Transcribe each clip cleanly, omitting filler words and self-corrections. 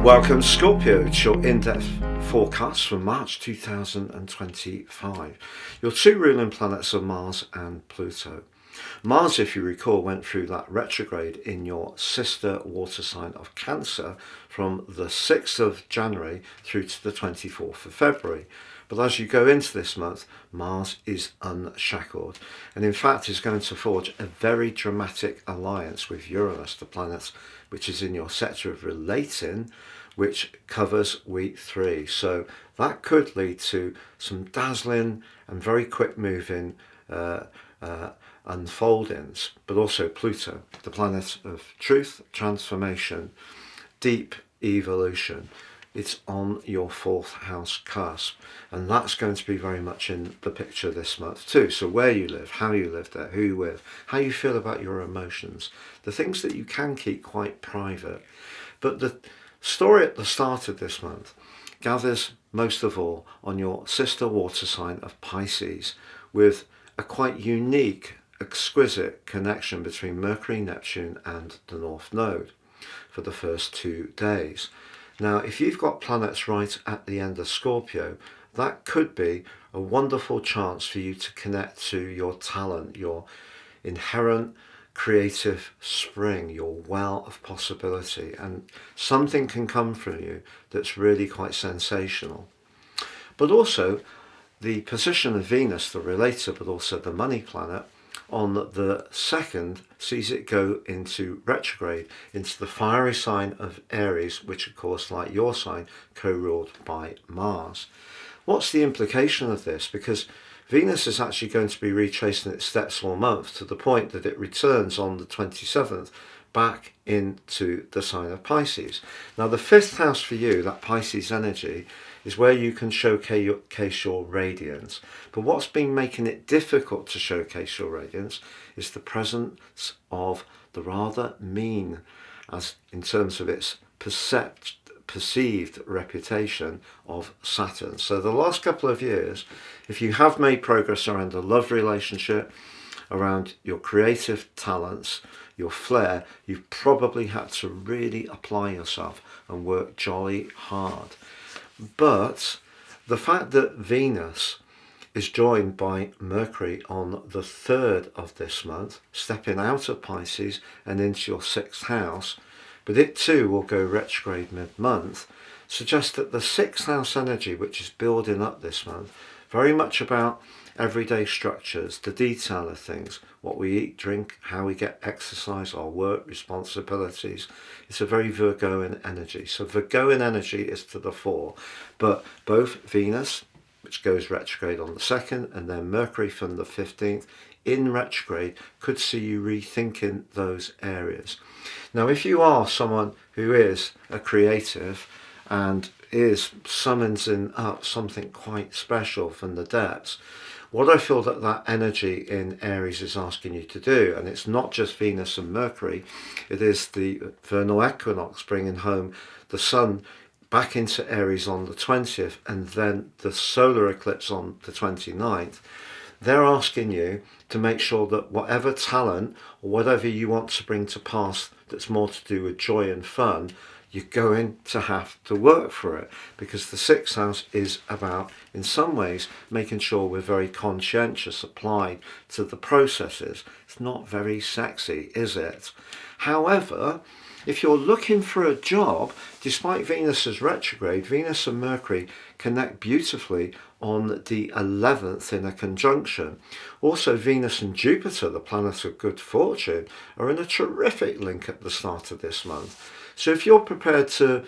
Welcome Scorpio, it's your in-depth forecast for March 2025. Your two ruling planets are Mars and Pluto. Mars, if you recall, went through that retrograde in your sister water sign of Cancer from the 6th of January through to the 24th of February. But as you go into this month, Mars is unshackled, and in fact is going to forge a very dramatic alliance with Uranus, the planet which is in your sector of relating, which covers week 3. So that could lead to some dazzling and very quick moving unfoldings, but also Pluto, the planet of truth, transformation, deep evolution. It's on your 4th house cusp, and that's going to be very much in the picture this month too. So where you live, how you live there, who you with, how you feel about your emotions, the things that you can keep quite private. But the story at the start of this month gathers most of all on your sister water sign of Pisces, with a quite unique, exquisite connection between Mercury, Neptune and the North Node for the first 2 days. Now, if you've got planets right at the end of Scorpio, that could be a wonderful chance for you to connect to your talent, your inherent creative spring, your well of possibility, and something can come from you that's really quite sensational. But also, the position of Venus, the relator, but also the money planet, on the 2nd sees it go into retrograde into the fiery sign of Aries, which of course, like your sign, co-ruled by Mars. What's the implication of this? Because Venus is actually going to be retracing its steps all month, to the point that it returns on the 27th back into the sign of Pisces. Now the 5th house for you, that Pisces energy, is where you can showcase your radiance. But what's been making it difficult to showcase your radiance is the presence of the rather mean, as in terms of its perceived reputation, of Saturn. So the last couple of years, if you have made progress around a love relationship, around your creative talents, your flair, you've probably had to really apply yourself and work jolly hard. But the fact that Venus is joined by Mercury on the 3rd of this month, stepping out of Pisces and into your 6th house, but it too will go retrograde mid-month, suggests that the 6th house energy, which is building up this month, very much about everyday structures, the detail of things, what we eat, drink, how we get exercise, our work, responsibilities. It's a very Virgoan energy. So Virgoan energy is to the fore, but both Venus, which goes retrograde on the 2nd, and then Mercury from the 15th in retrograde, could see you rethinking those areas. Now, if you are someone who is a creative and is summoning up something quite special from the depths, what I feel that energy in Aries is asking you to do, and it's not just Venus and Mercury, it is the vernal equinox bringing home the sun back into Aries on the 20th, and then the solar eclipse on the 29th. They're asking you to make sure that whatever talent or whatever you want to bring to pass that's more to do with joy and fun, you're going to have to work for it, because the 6th house is about, in some ways, making sure we're very conscientious applied to the processes. It's not very sexy, is it? However, if you're looking for a job, despite Venus's retrograde, Venus and Mercury connect beautifully on the 11th in a conjunction. Also, Venus and Jupiter, the planet of good fortune, are in a terrific link at the start of this month. So if you're prepared to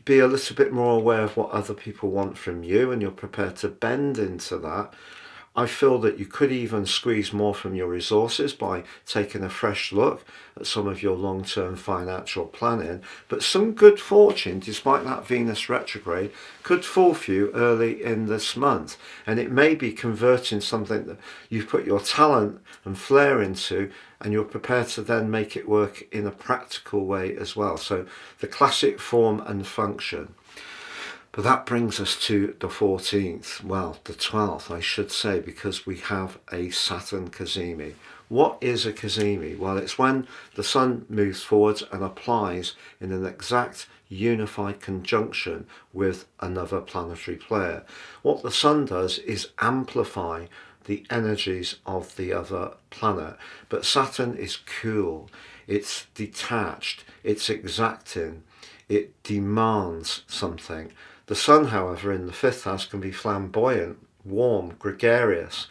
be a little bit more aware of what other people want from you, and you're prepared to bend into that, I feel that you could even squeeze more from your resources by taking a fresh look at some of your long-term financial planning. But some good fortune, despite that Venus retrograde, could fall for you early in this month. And it may be converting something that you've put your talent and flair into, and you're prepared to then make it work in a practical way as well. So the classic form and function. But that brings us to the 14th, well, the 12th, I should say, because we have a Saturn cazimi. What is a cazimi? Well, it's when the Sun moves forwards and applies in an exact unified conjunction with another planetary player. What the Sun does is amplify the energies of the other planet. But Saturn is cool, it's detached, it's exacting, it demands something. The Sun, however, in the 5th house can be flamboyant, warm, gregarious.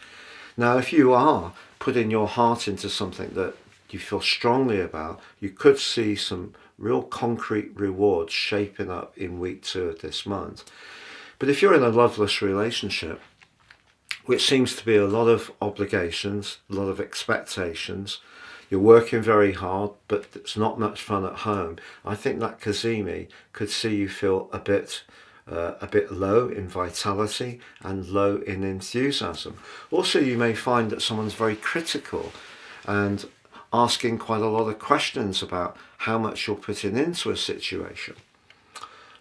Now, if you are putting your heart into something that you feel strongly about, you could see some real concrete rewards shaping up in week 2 of this month. But if you're in a loveless relationship, which seems to be a lot of obligations, a lot of expectations, you're working very hard, but it's not much fun at home, I think that cazimi could see you feel a bit low in vitality and low in enthusiasm. Also, you may find that someone's very critical and asking quite a lot of questions about how much you're putting into a situation.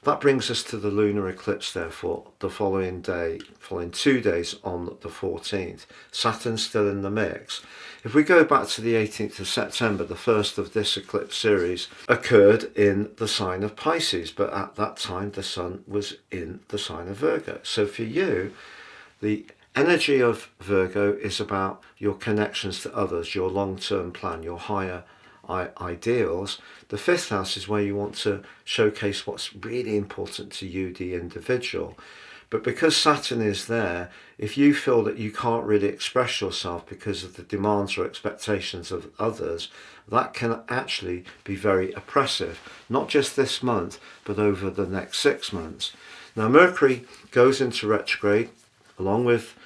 That brings us to the lunar eclipse, therefore, the following 2 days on the 14th. Saturn's still in the mix. If we go back to the 18th of September, the first of this eclipse series occurred in the sign of Pisces, but at that time the Sun was in the sign of Virgo. So for you, the energy of Virgo is about your connections to others, your long-term plan, your higher ideals. The 5th house is where you want to showcase what's really important to you, the individual. But because Saturn is there, if you feel that you can't really express yourself because of the demands or expectations of others, that can actually be very oppressive, not just this month, but over the next 6 months. Now, Mercury goes into retrograde along with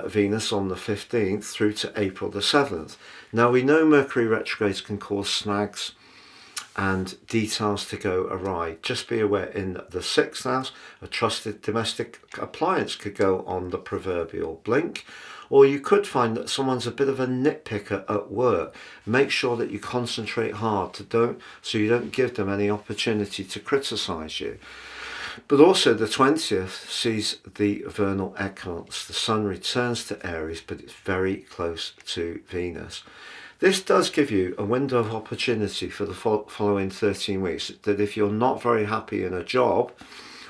Venus on the 15th through to April the 7th. Now, we know Mercury retrogrades can cause snags and details to go awry. Just be aware, in the 6th house, a trusted domestic appliance could go on the proverbial blink, or you could find that someone's a bit of a nitpicker at work. Make sure that you concentrate hard so you don't give them any opportunity to criticize you. But also the 20th sees the vernal equinox. The Sun returns to Aries, but it's very close to Venus. This does give you a window of opportunity for the following 13 weeks, that if you're not very happy in a job,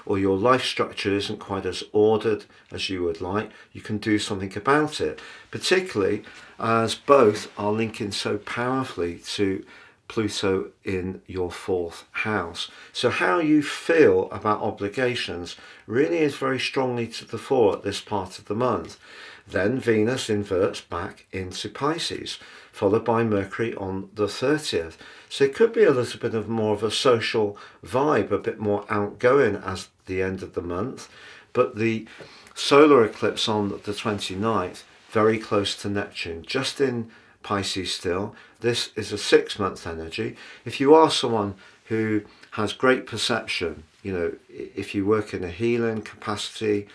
or your life structure isn't quite as ordered as you would like, you can do something about it, particularly as both are linking so powerfully to Pluto in your 4th house. So how you feel about obligations really is very strongly to the fore at this part of the month. Then Venus inverts back into Pisces, followed by Mercury on the 30th. So it could be a little bit of more of a social vibe, a bit more outgoing as the end of the month. But the solar eclipse on the 29th, very close to Neptune, just in Pisces still. This is a 6-month energy. If you are someone who has great perception, if you work in a healing capacity,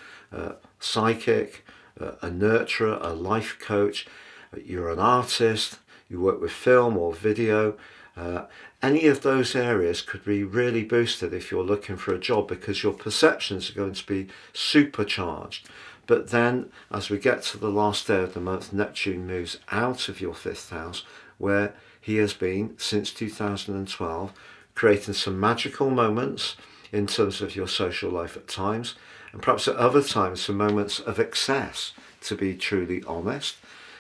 psychic, a nurturer, a life coach, you're an artist, you work with film or video, any of those areas could be really boosted if you're looking for a job, because your perceptions are going to be supercharged. But then, as we get to the last day of the month, Neptune moves out of your 5th house, where he has been since 2012, creating some magical moments in terms of your social life at times, and perhaps at other times some moments of excess, to be truly honest.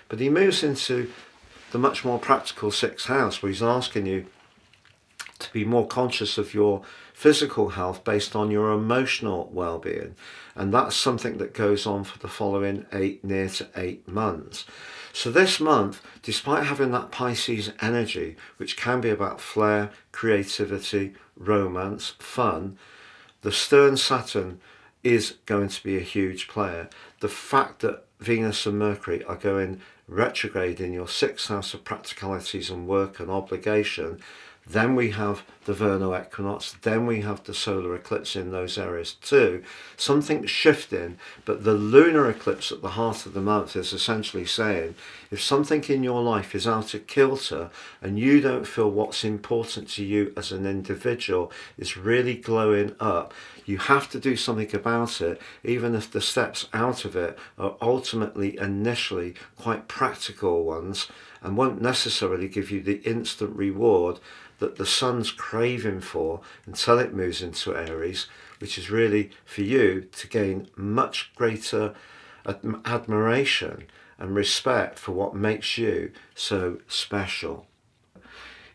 But he moves into the much more practical 6th house, where he's asking you to be more conscious of your physical health based on your emotional well-being, and that's something that goes on for the following near to 8 months. So this month, despite having that Pisces energy, which can be about flair, creativity, romance, fun, the stern Saturn is going to be a huge player. The fact that Venus and Mercury are going retrograde in your 6th house of practicalities and work and obligation, then we have the vernal equinox, then we have the solar eclipse in those areas too. Something's shifting, but the lunar eclipse at the heart of the month is essentially saying if something in your life is out of kilter and you don't feel what's important to you as an individual is really glowing up, you have to do something about it, even if the steps out of it are ultimately initially quite practical ones and won't necessarily give you the instant reward that the sun's craving for until it moves into Aries, which is really for you to gain much greater admiration and respect for what makes you so special.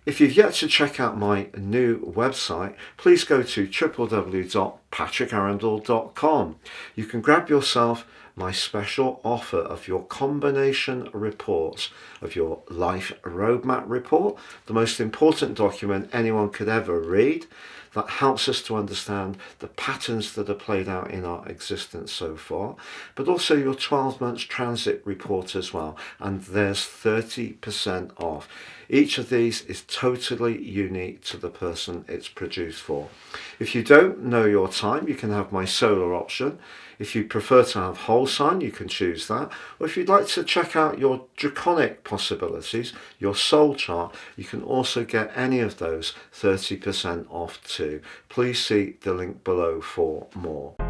If you've yet to check out my new website, please go to www.patrickarundell.com. You can grab yourself my special offer of your combination reports of your life roadmap report, the most important document anyone could ever read, that helps us to understand the patterns that are played out in our existence so far, but also your 12 months transit report as well, and there's 30% off. Each of these is totally unique to the person it's produced for. If you don't know your time, you can have my solar option. If you prefer to have whole sign, you can choose that. Or if you'd like to check out your draconic possibilities, your soul chart, you can also get any of those 30% off too. Please see the link below for more.